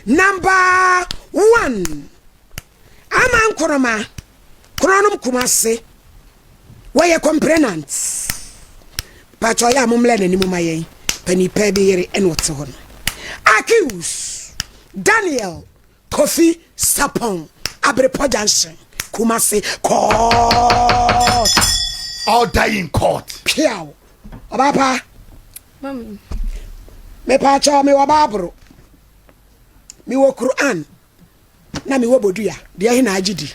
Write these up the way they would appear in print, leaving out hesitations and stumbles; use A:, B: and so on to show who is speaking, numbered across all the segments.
A: Number 1. Aman Koroma. Kronum Kumase. Why a complainant? Pachoya mumlen and mumaye. Penny Pebby and what's on. Accuse Daniel Kofi Sapon Abrepo Junction Kumase court.
B: All die in court.
A: Piao. Papa. Me pacho me wababro. Mi wo Quran. Na mi wo bodua. De ahi na agidi.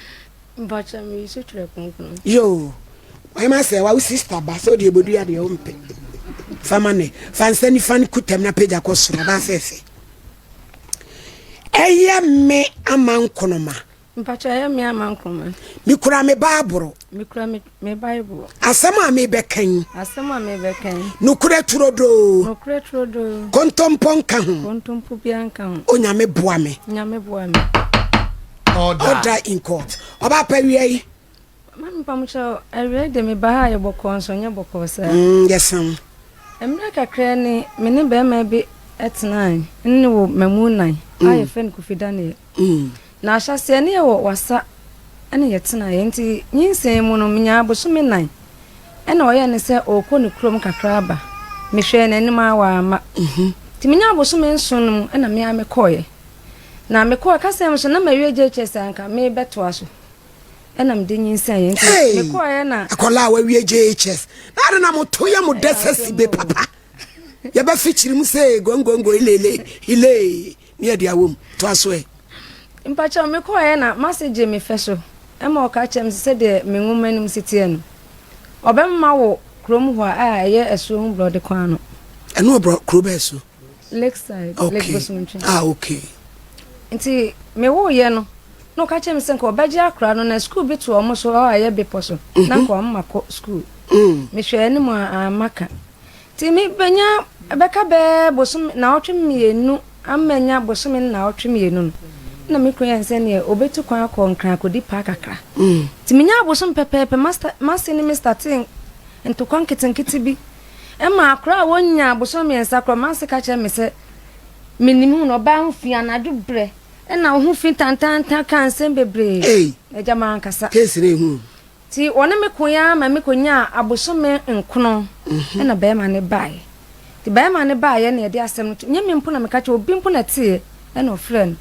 C: Mpacha mi so tire konkon.
A: Yo. Why ma say wa sister ba so de bodua de o mpe. Famane, fansani fan kutem na page akosoro ba fefe. Eya me amankonoma.
C: Mpacha ya me amankonoma.
A: Mi kura me Bible.
C: Mi kura me Bible.
A: Asema me bekan.
C: Asema me bekan.
A: Nukure turodo.
C: Nukure turodo.
A: Kontompon ka ho.
C: Kontompo bia ka ho.
A: Onyame boa me.
C: Nyame boa me.
A: Order in court. Oba pawie.
C: Mami pamucha ewe de me ba ha ye boko so nya boko sa.
A: Yes am.
C: Emra kakra ni me ne be ma bi etnan. Nne wo mamu nan. Aye fen ku fidane. Na ahyase ne ye wo wasa ene ye tena ye nti nyinsen mu no nya aboso me nan. Ena oye ne se okoni krom kakra ba. Me hwe na ni ma wa ma. Ti me nya aboso me nson ena me ame koye. Na me koye kasem so na mawie je chesanka me beto aso. Ena mde nyinsen ye nti me koye na
A: akola wa wie JHS. Na na moto ya mo desesi be papa. Ya ba fichiri mu se gongongo ilele ile ni ade awom to aso e.
C: Mpacha me koye na message me feso. Ema o ka chem se de me ngumanum sitie no. Obemma wo krom ho a eye esu hu blood kwan no.
A: Eno bro kroba esu.
C: Lakeside, Lake Bosumtwe.
A: Okay.
C: Nti me wo ye no. No ka chem se nko obaje akra no na school bitu omo so a ye bepo so. Na nko omma ko school. Me hwe ni mo amaka. Ti mi benya beka be bosum na otwemienu amanya bosum na otwemienu no. Na me kwen se ne obetu kwan akọ nkran akodi pa kakra. Ti minya bosum pepepe master ni Mr. Ting ento kwan kitenkiti bi. E ma akra wonya bosum yensa kro master ka che me se minimu no ba hfi anadu bre. E na ho fi tantan kan sem bebre. E jama ankasa.
A: Kesire hu.
C: Ti wona me koya ma me konya abosum nkono. E na be ma ne bae. Ti be ma ne bae na e de asem no. Nya me mpo na me ka che obi mpo na tie e no friend.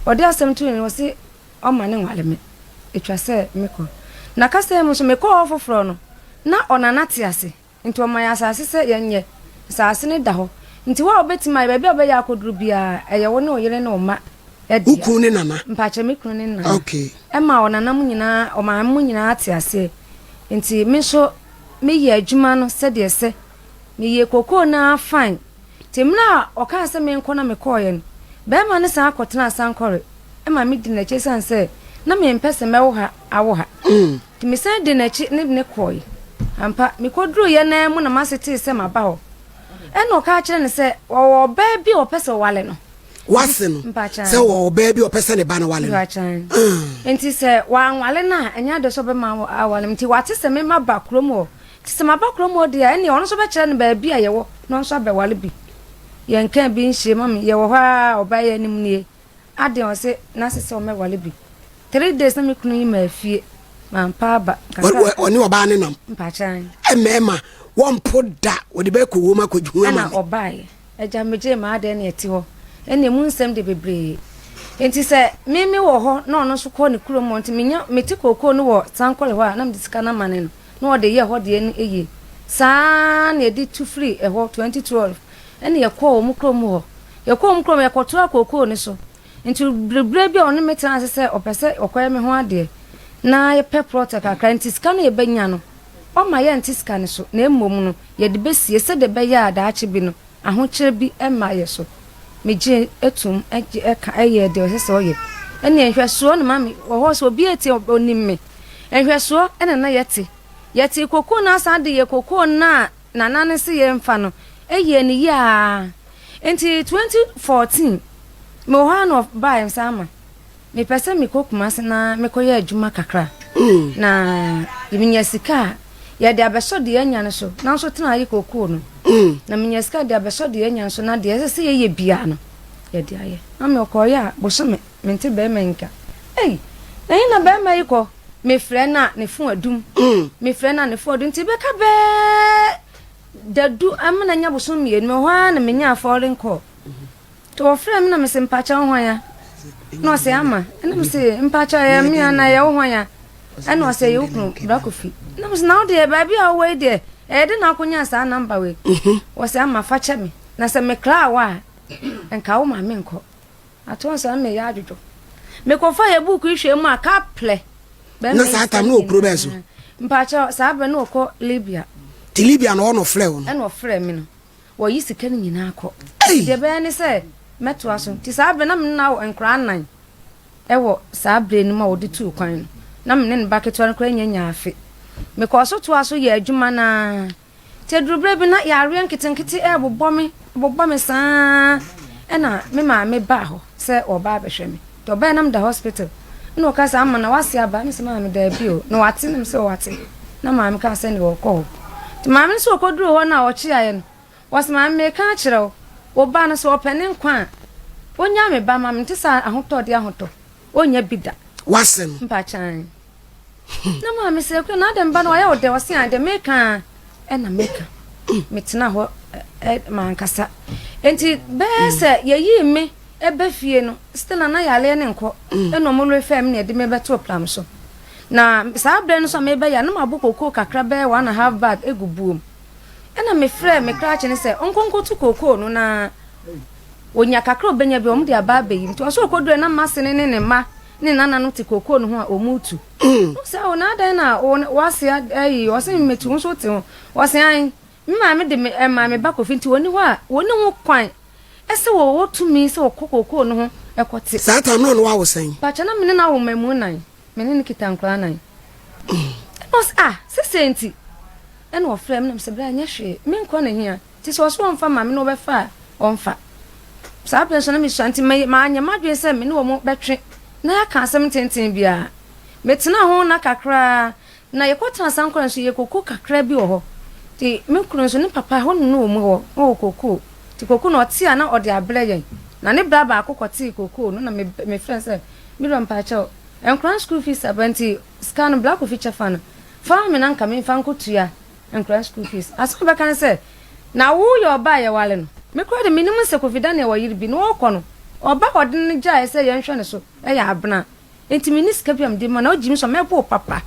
C: Odi asem tu ni wosi o ma ne nwale me etwa se meko na kasa mu so meko ofoforo no na onana te ase nti o ma ya asase se yenye asase ne da ho nti wa obetima ba bia obeya akoduru bia eye wo ne oyere ne o ma edi
A: ukru ne nana
C: mpache mekru ne nana
A: okay
C: e ma onana mu nyina o ma mu nyina ate ase nti me so me ye adwuma no se de se me ye koko na fine timna o ka se me nko na mekoye no be ma ne san akotena sankore e ma mi di na che san se na me mpese mewo ha awo ha ti me san di na chi ne koyi ampa me koduru ye na mu na masete se ma ba ho e no ka kire ne se wo ba bi o pese wale no
A: wase no se wo ba bi o pese ne ba no wale no
C: enti se wa wale na anya de so be ma awale mti wate se me ma ba kromo ti se ma ba kromo de e ne ono so be kire ne ba bi ayewo no so be wale bi yankan bi nhye mami ye wo ha obaye nim nie ade o se na sese o me wale bi 3 days na me kunu yi ma afie man pa ba
A: kaka oni oba ne nam
C: mpachan
A: emema won poda wo de be ko wo ma ko ju ma
C: na obaye eja meje ma ade na eti ho ene mu nsem de bebre enti se mimi wo ho na ono so ko ne kuro mo enti menya meti kokoo no wo sankole ho na mdisika na mane no na ode ye ho de ne eye saa na edi to free e ho 2012 ene ye ko mu krom ho ye ko mu krom ye ko to akoko ni so nti brebre bi onu metan se opese okoye me ho ade na ye pe protect akra nti ska na ye benya no o ma ye nti ska ne so na emom no ye de besie se de be ya ada achi bi no aho kire bi e ma ye so meje etum eka eye de se oye ene ehweso no mami wo ho so obi eti onim me ehweso ene na yeti koko na asa de ye koko na nane se ye mfa no eye ni ya enti 2014 me one of buy sama me pese me kokuma se na me koye adwuma kakra na yiminya sika ya de abeso de anya no so na so tena ayi koko no na minya sika de abeso de anya so na de se ye bia no ye di aye am okoya bosome mente be menka na hina be ma yiko me frɛ na ne fo adum me frɛ na ne fo adum ti be ka be dadu am na nya bosom me no ho na me nya foreign call to frɛ me na me se mpacha ho ya no se ama na me se mpacha ya me na ya ho ya na se ye ukru brakofi na me se na de ba bia we de de na akonya sa number we wo se ama fa che me na se me kra wa enka wo ma me nko ato sa me ya adwodo me ko fa ye book ihwe mu aka ple
A: na sa ta no okro be so
C: mpacha sa be no ko Libya
A: ti Libya no no frɛ wo
C: no no frɛ me no wo yi sika ni nyina akɔ de be ne se meto aso ti sa be na me na enkra nan ewo sa bre ni ma wo de tu kwan na me ne ba keto nkra nyanya afi me ko so to aso ye adwuma na te durubre bi na ya re nkitenkite bobbo me saa na me ma me ba ho se oba be hwe me to be nam da hospital no ka sa ama na wase aba me se ma me da bio no wate nem se wate na ma me ka se ne wo ko ti ma me se ko duro ho na wo chi aye no was ma me ka kire wo ba na so opene nkwa onya me ba ma me ti sa ahoto de ahoto onya bida
A: wasem
C: mpa chan na ma me se ko na dem ba no ya wo de wase an de me ka na me ka me tina ho ma nkasa enti be se ye yi me ebe fie no still na yale ne nko eno mo lo fem na de me beto plan so na sa bre no so me be ya na mabokoko kakra be 1.5 bag egubuom ena me frɛ me kra che ne se onkonko tu koko no na onya kakra obenya bi om de aba be yim to so okodo na masene ne ma ne nana no ti koko no ho a omutu so o na dan na wase ayi wase metu so te wase an ma me de ma me ba kofi nti woni ho a woni ho kwan ese wo tumi se okokoko no ho ekote
A: satan no wa wo san
C: ba cha na me na wo mamu nan me ne kita nkra nan no se senti ene wo frem na se bra nya hwe me nko na hia ti so so onfa ma me no be fa onfa sa pension na me shanti ma anya madwe se me ne wo mo betwe na ya ka asem tenten bia metina ho na kakra na yekotra sankora so yekoko kakra bi wo ho ti me kunu so ne papa ho no mu ho koko ti koko no ti ana ode abele yen na ne bra ba akoko ti koko no na me friend say me ro mpa cha enkran school fees abanti scan black feature fan fa me nan ka me fa nkotua enkran school fees aso ba kan say na wo yo ba ye wale no me kro de minimum se covid na wo yiri bi no okọ no oba odin ne ja say ye nhwe ne so e ya abna enti miniska biam de ma na ojimi so me po papa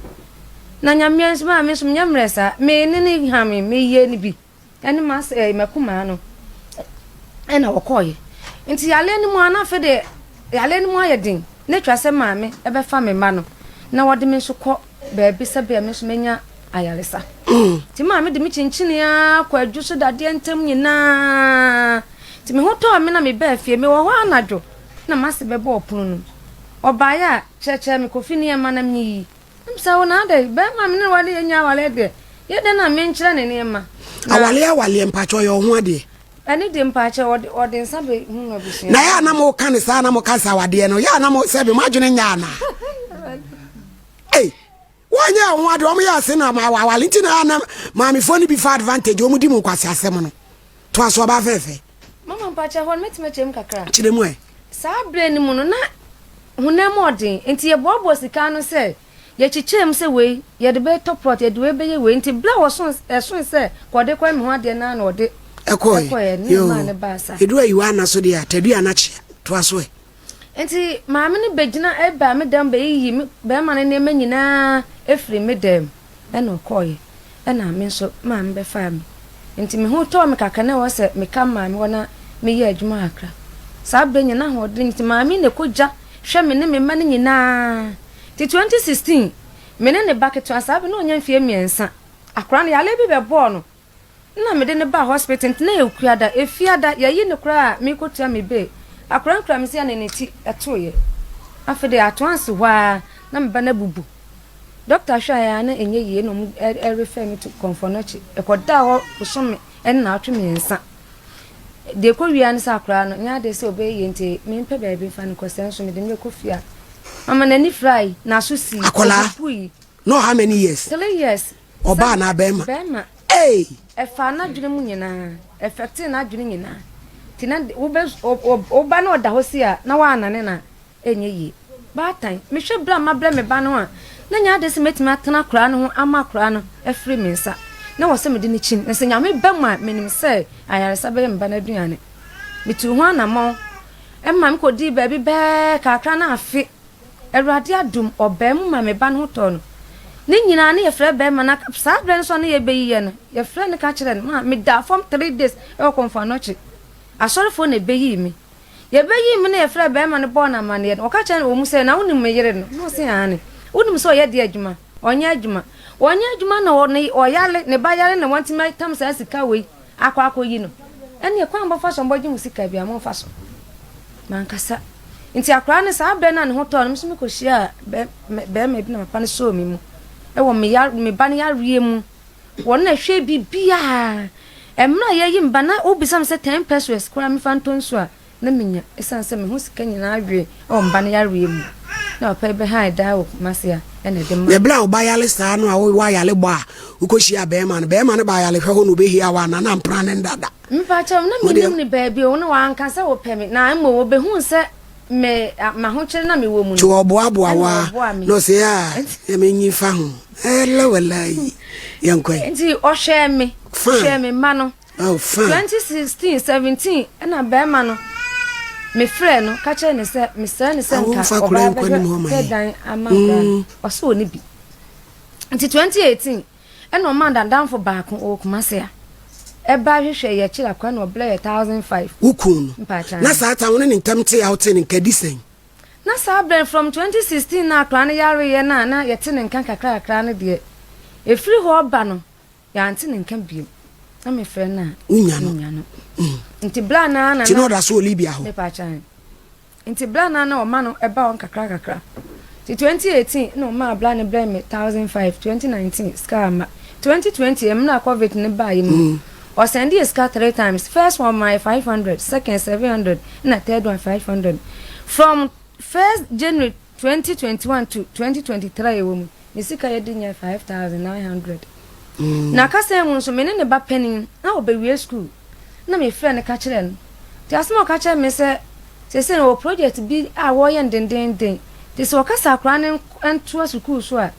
C: na nyamia nsma me so nyamresa me ne ha me ye ni bi ene ma se makuma no e na wokoye enti yale ni mu ana fe de yale ni mu ayedin ne twase maame e be fa me ma no na wode me so kọ ba bi se be me so menya ayalesa ti maame de me chinchini ya kwa adwu so dade entem nyina ti me hoto me na me ba fie me wo ho anadwo na mase be bo opunu no obaya cheche me kofi ne ma na mnyi msa wona de be maame ne wale nya wale de ye de na me nkyere ne ne ma
A: awale mpacho yo ho ade
C: ani de mpacho ode nsabe hu abusia
A: na ya na mo kan sa na mo kan sa wade no ya na mo se be madwene nya na wanya ho ade o mo ya se na ma awale ntina na maame foni bi fa advantage o mu di mu kwase asem no to aso ba fefe
C: mama mpacho ho metime kakra
A: kiremu
C: sa brain mu no na hunem odin enti ye bobo sika no se ye chichem se we ye de be top plot ye de we be ye we enti bla wo so se kode kwa me ho ade na na ode
A: ekoye
C: ni ma ne ba sa
A: edu ayi wa na so de atadu anache to aso
C: enti maame ne begina e ba me dam be yi be ma ne ma nyina efri me dem e no koye e na me so maame be fa me enti me ho to me kaka na wo se me ka maame wona me ye adwuma akra sa be nyina ho de enti maame ne koja hwe me ne me ma ne nyina ti 2016 me ne bucket asa be no nya mfie miensa akra ne yale bi be bo no na me de ne ba hospital na ekuada efiada yayi ne kra me kotua me be akra kra me sia ne ti etoye afede atwanse hwa na me ba na bubu doctor hwa ya na enye yie no refer me to confornochi ekoda ho usome en na atwe miensa de ko wia ne sa akra no nya de se obeye nti me mpe ba bi fa ne kosenso me de me kofia mama na ni fry na so si
A: akola no how many years
C: 3 years
A: oba na bema
C: bema
A: eh
C: e fa na dwene mu nyina effect na dwene nyina tina oba na oda hosia na wa anane na enye yi ba tan me hwe bra ma bra me ba no a na nya de se metimi atena kra no ho ama kra no efri me nsa na wo se me de ni chin na se nya me ba ma menim se ayaresa be mba na aduane mitu ho anamon emma me kodi ba bi be kakra na afi Erade adum obem ma me ba no to no ni nyina ne yefre be ma na sa bren so ne ye be yiye no yefre ne ka kire no ma me da from 3 days e ko konfa no chi asorefo ne be yi mi ye be yi mi ne yefre be ma ne bo na ma ne o ka kire o mu se na woni me yire no se ane woni so ye de adwuma onye adwuma na o yale ne ba yale ne wanti mai tam sa sika we akwa yi no ene kwa mbo fa so mbo ji sika bia mo fa so man kasa nti akra ne sa be na ne ho to no mso me ko hia be me bi na pa ne so mi mu e wo me ba ne ya rie mu won na hwe bibia emra ye yi mba na obisam se 10 pesos kura me fa nton so a na menya esan se me ho sika nyina awie o mba ne ya rie mu na pa be ha da o masia ene de ma
A: ye bla o ba yale sa no a wo wa yale bo a ukohia be ma ne ba yale hwe ho no be hia wa na na mpra ne ndada
C: mpa cha na me nim ni ba bi o no wa anka se wo pe me na mo wo be hu se me ma ho kire na me wo mu
A: no boa wa no se ya e me nyi fa ho ela wallahi yankoi
C: nti o hwe me ma no
A: oh fine
C: 2016 17 na be ma no me frɛ no ka kire ne se me sɛ ne se nka o ba be dan amanga o so ni bi nti 2018 na o man dan for back o kuma se a eba hwehwe ye kira kwa na obla 1005
A: ukun na sa ta won ni ntamte out ni kadisen
C: na sa brand from 2016 na akra na yare ye na ye te ne nkan kakra na de e free ho ba no ya ante ne nkan biem na me frɛ na
A: unya no
C: nti bla na
A: ti no da so libia ho
C: me pa chan nti bla na o ma no eba on kakra ti 2018 no ma bla ne bla me 1005 2019 scam 2020 em na covid ne ba yi mu or send you scar 3 times. First one my 500, second 700, and a third one 500. From 1st January 2021 to 2023, woman, Missika Yedinya 5,900. Na kasa mun so menene ba penny na obe wie school. Na me friend catch them. Ti asmo catch me say no project bi a wo yen den. Ti so kasa akra ne ento school so a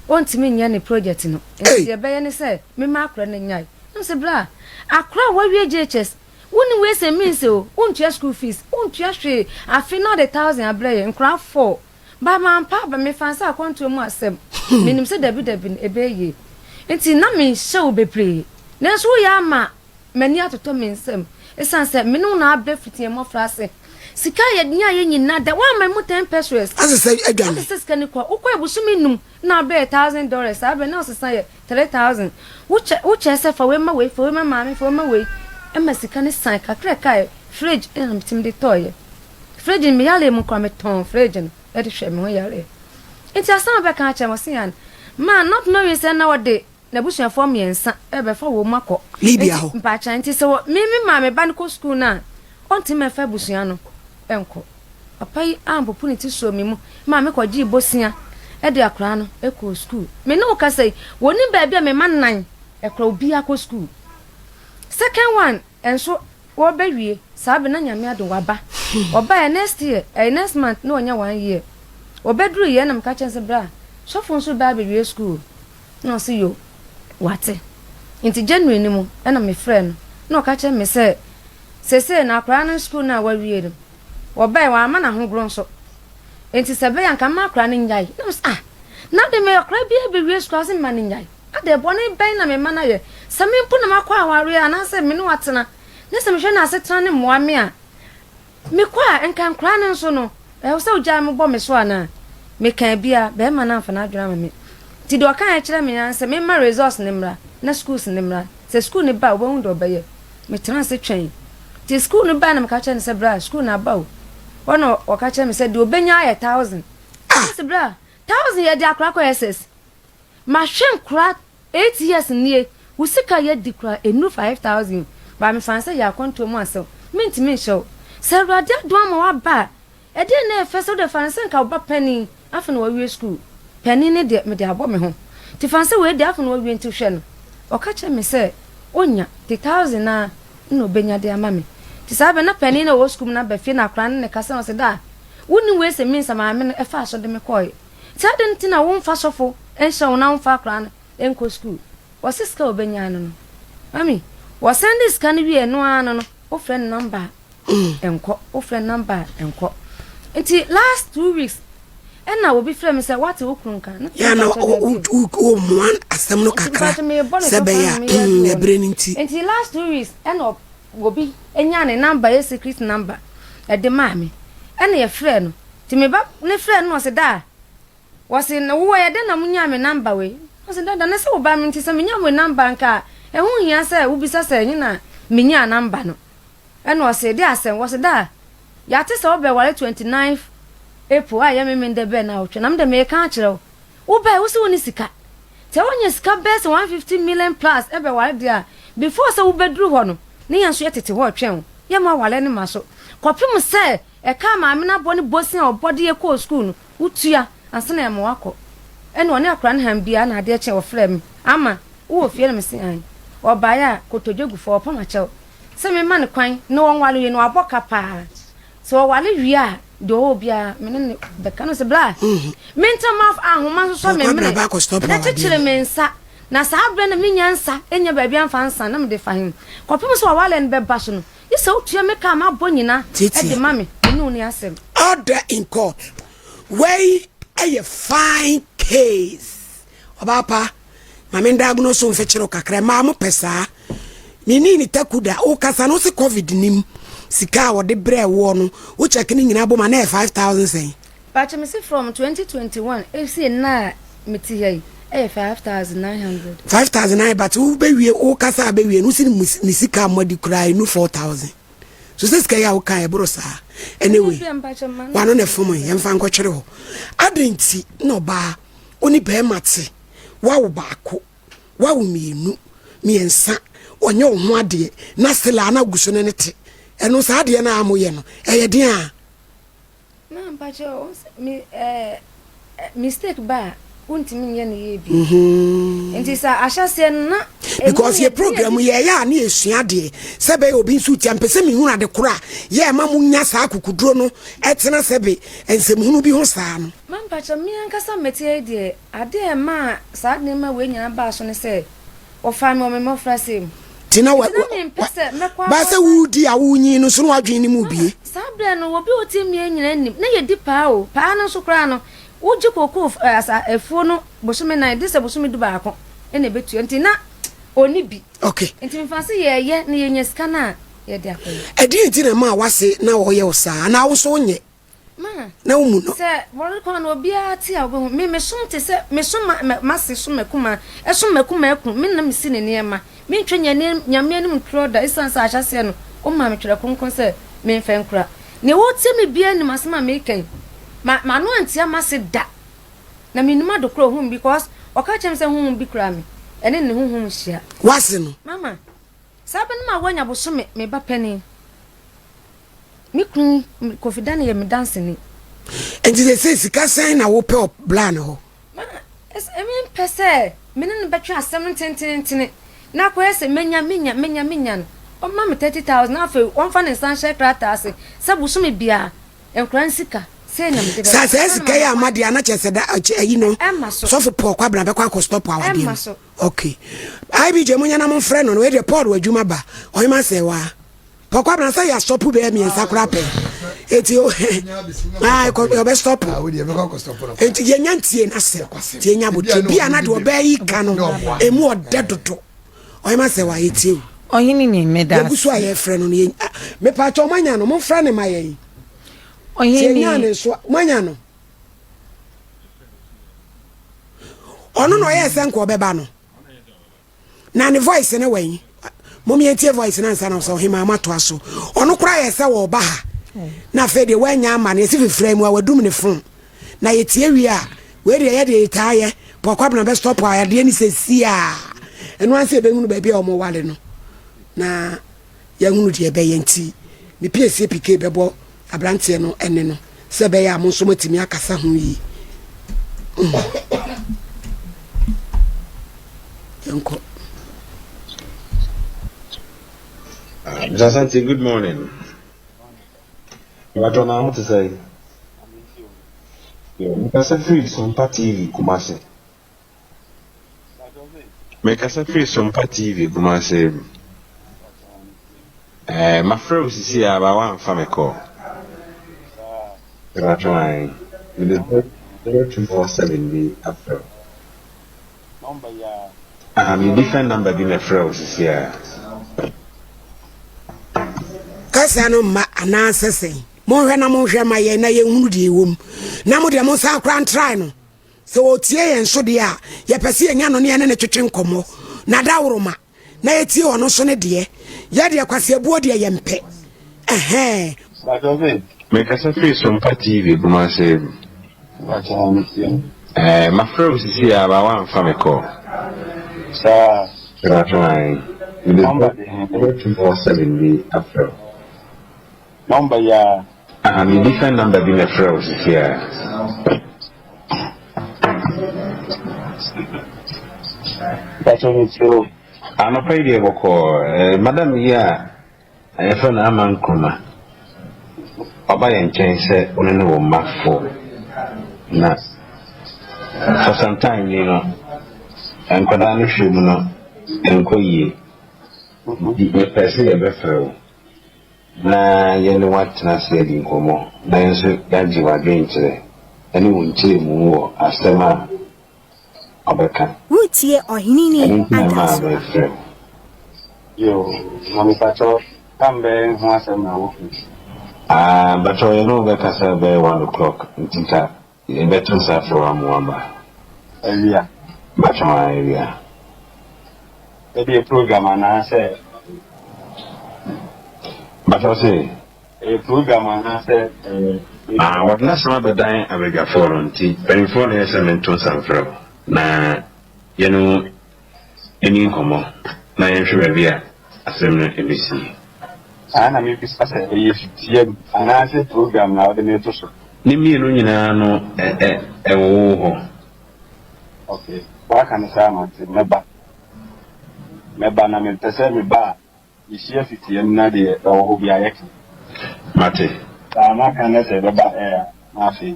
C: ontimi nya ne project no. E be ye ne say me ma akra ne nyai. Nse bra akra wa wie JHS woni we se mean se o untua school fees untua hwe afi na the 1000 abraye nkra 4 ba man pa ba me fansa akonto mu asem menim se dabi ebeye enti na me show bepre na so ya ma mani atoto me nsem esan se me no na abra fitie mo frase sika ye nya ye nyina da wa ma mu 10 pesos
A: asese adwan
C: asese sika ni kwa ukwa ebusumi num na abra $1,000 abe na osesa ye 3000 uche se fa we ma we fa we ma mami fa we ma we emma sika ni san kakra kai fridge em tim de toye fridge mi yale mu kwa me ton fridge no e de hwe me ho yale enti asan be kan acha mo sian man not knowing say na wode na busuan form yensa e be fa wo makọ
A: libia ho
C: mpa cha enti se mi ma me ba ko school na onti me fa busuan no enko apai opportunity so mi mu ma me ko gi bosia e de akra no e ko school me no ka say woni ba bia me man ekra obi akọ school second one enso wo ba wie sabe na nyame ado waba oba next year next month no onya 1 year obedru ye na mka chense bra sofo nso ba be wie school no see yo wate inti January ni mu na me friend no ka chen me say na akra na school na wa wie no oba wa ama na ho gro nso inti sebe yanka ma akra na nyai na de me akra bia be wie school asin ma na nyai ade boni ben na me ma na ye sami mpu na makwa aware ana se me no watena ne se me hwe na asetena ne moa me a me kwa enka nkra ne nso no e se ogya me bo me so ana me kan bia be ma na afana adwira me ti do kan e kire me yan se me ma resource ne mra na schools ne mra se school ne ba wo hu do be ye me tena se twen ti school ne ba na me ka kire ne se bra school na ba wo no o ka kire me se de obenya ya 1000 se bra 1000 ye di akra ko SS ma hwe nkra 8 years nie usika ye dikra enu 5000 ba me fansa ya konto mu aso mentimi show se rade do ama wa ba e de na efeso de fansa nka oba pani afno wa wie school pani ne de me de abo me ho ti fansa we de afno wa wie nti hwe no o ka che me se onya 1000 na no benya de ama me ti sabe na pani na wo school na be fi na kra ne kasa no se da woni we se min sama me e fa so de me koy ti ade nti na wo mfa sofo en hye wo na wo mfa kra na enko school wo siska obenya no mami wo send this kan wie no ano no wo friend number enko wo friend number enko nti last 2 weeks ena wo bi friend me say what wo krunka na
A: ya na o moan asem no kakra se be ya e breninti
C: nti last 2 weeks ena wo bi enya ne number e secret number e de mami ena ye friend no ti me ba ne friend no se da wase na wo ye de na munya me number we wase da na se wo ba me nti se menya me number nka e hu hia se wo bi sa se nyina menya number no ena wase de asem wase da ya te se wo be wale 29th April I me de be na otwe nam de me ka akire wo ba wo se woni sika te wonye sika best 150 million plus e be wale dia before se wo bedru ho no ne yanso yetete ho otwen ye ma wale ne maso kopim se e ka ma me na bo ne bosin obode ye ko school no utua asena e mo akọ ene one akra na han bia na ade che wo frem ama wo fie na me se an oba ya kotodjogu fo pama che se me ma ne kwan no won wale ye no aboka pa so wale wi a do obia me ne be kanu se bla mental mouth ahoma so me me na chechire me nsa na sa abre na me nyansa enya ba bia mfa nsa na me de fa hin kopim so wale ne be ba so no isa utua me ka ma bonyina e de mame enu ni asem
A: order in court way a fine case obapa mame ndagno so mfechiro kakra ma mo pesa ni takuda o kasa no se covid nim sika wo de bre wo no wo check ni nyina bo ma na 5000 say
C: but me see from 2021 if see na meti here 5900
A: but wo be wie o kasa be wie no si ni sika modi krai no 4000 so se sika ya wo kan e bro sa anyway wano ne fomo ye mfa nkotwere ho adenti no ba oni be mate wa wo baako wa wo mienu miensa onye wo ho ade na sela na guso ne te eno sa ade na amoye no eye den a
C: na mpacho mi mistake ba untimi ye ne ye bi enti sa ahase na
A: because your program ye ya na esua de sebe obi nsu tia mpese mi hu ade kora ye ma mu nya sa akukuduro no etena sebe ensem hunu bi ho saa no
C: mampacho mi ankasa meti de ade ma sa de ma we nyina ba so ne se o fa mi o me mo frase
A: tina wa ba se wudi a wunyi no so no adwen ni mu bie
C: sabre no obi oti mi nyina nim na ye di pa o pa no so kra no uji koko asa efu no bosume na de se bosume du ba akọ ene betu enti na oni bi
A: okay
C: enti me fanse ye na ye nyeska na ye de akọ
A: edi enti na ma wase na wo ye osa na wo so nye
C: ma
A: na wo mu no
C: se wori kwa na obi ati a wo me sum te se me sum ma se sum makuma e sum makuma ekun me na me si ne ne ma me ntwe nyame anim kroda isansa ahase no o ma me twere konkon se me mfa nkura ne wo tie me bia ni masema me kan ma no antia mase da na me nima do kro hum because oka chem se hum bi kra me ene ne hum hia
A: wase no
C: mama sabe no ma wanya bo so me ba pani mi kun confident ye me dance ni
A: enti de se sika sign na wo pe plan ho
C: ma es emi pese me ne betwa asem tenten na ko ese menya no o ma me 30000 na fe won fa ne san share krata ase sabu so me bia enkran sika se na me de
A: sa sika ya amade ana chese da ayi no so for po kwa bra be kwa stop awade okay I be je munya na mo frɛ no we de Paul wadwuma ba o ma se wa po kwa bra sa ya stop be mi nsakura pe eti o ai ko be stop eti ye nyantie na se tie nya botie bia na de obai ka no emu odedodo o ma se wa eti
D: oyini ni meda
A: egusu aye frɛ no ne me pa cho manya no mo frɛ ne ma ye oyini nya so manya no ono no ye se nko beba no na ne voice ne wan momi entie voice na nsa na so hima ma to aso ono kura ye se wo ba ha na fe de wanya ama ne se fifrɛ mu a wadum ne fon na ye tie wi a we de ye de taaye pokwa na be stop a de ni se si a eno anse be hunu ba bia o mo wale no na ya hunu de be ye nti me pese pike bebo abrante no ene no se be ya mo so matimi akasa ho yi yanko
D: Jasanti, good morning. What I want to say? Make us a free SOMPA TV, Kumase. Make us a free SOMPA TV, Kumase. My friend is here about one family call. That's trying. It is 0247 after. A different number being a friend is here.
A: Kasano ma anasese monhwe na monhwe ma ye na ye hunu de ewom na mo de mo san kran try no so otie yen so de a ye pese enya no ne ne twetwe nkomo na dawroma na ye tie ono so ne de ye de kwase abuo de ye mpe
D: Make us a free SOMPA TV, Kumase. My friend is here about one family call.
E: Sir,
D: That's trying. It is 0247 after.
E: Number ya.
D: A different number being a friend is here.
E: That's only true.
D: I'm afraid you will call Madam Ya. I found a man Kuma. Oba yenchen say only wo mafo na for some time enkwada no hwemu no enkoyie the person e befrɛ na yene watena se di nkomo na yenso yaji wadwen kyerɛ ɛne wo nkyerɛ mu wɔ asɛm a ɔbɛka
F: wutie ɔhene ni
D: adaso
E: Yo, mami pacho kambe ho asɛm na wo
D: but you know that I said by 1 o'clock in a better side for Amwamba.
E: area.
D: But my area.
E: Maybe a program and I say
D: But I say
E: a program and I say
D: what last month I dying I will get for on tea. But 4 years I'm in Tonsan. Na you know any NKOMO. Na you should be a seminar ABC.
E: ana me bisa say e fitie ana say program na ode me to so
D: Ni mienu nyina no wo ho.
E: okay wa kan say am ante meba na me pese me ba yihia fitie na de wo ho bia yek
D: Mate.
E: ana kan say beba na fi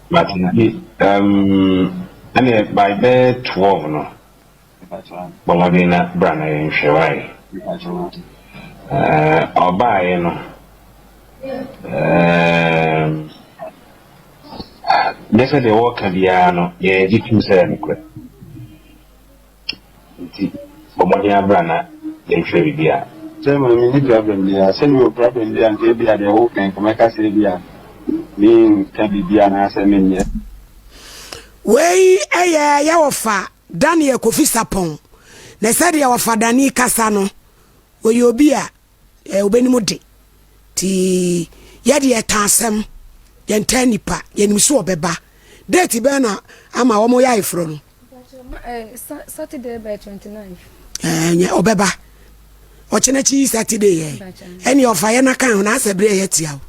D: Mate ani by 12 no. Bomodina brana yin hwewai. Obaye no nese de woka bia no ye dikim se nkwe nti bomoni abrana ye hwe bia
E: say mo mi ni problem dia say no problem dia nke bia de wo kan ko meka say bia mi ka bia na say me nye
A: wei eye ya wofa Daniel Kofi Sapon na said ya wofa Dani kasa no oyi obi a obenimu de ti ye de etasem ye ntanipa ye nimso obeba date be na ama wo mo ya ifro no
C: Saturday by 29
A: nye obeba o chenechi Saturday ye eni ofa ye na kan na asebre ye tia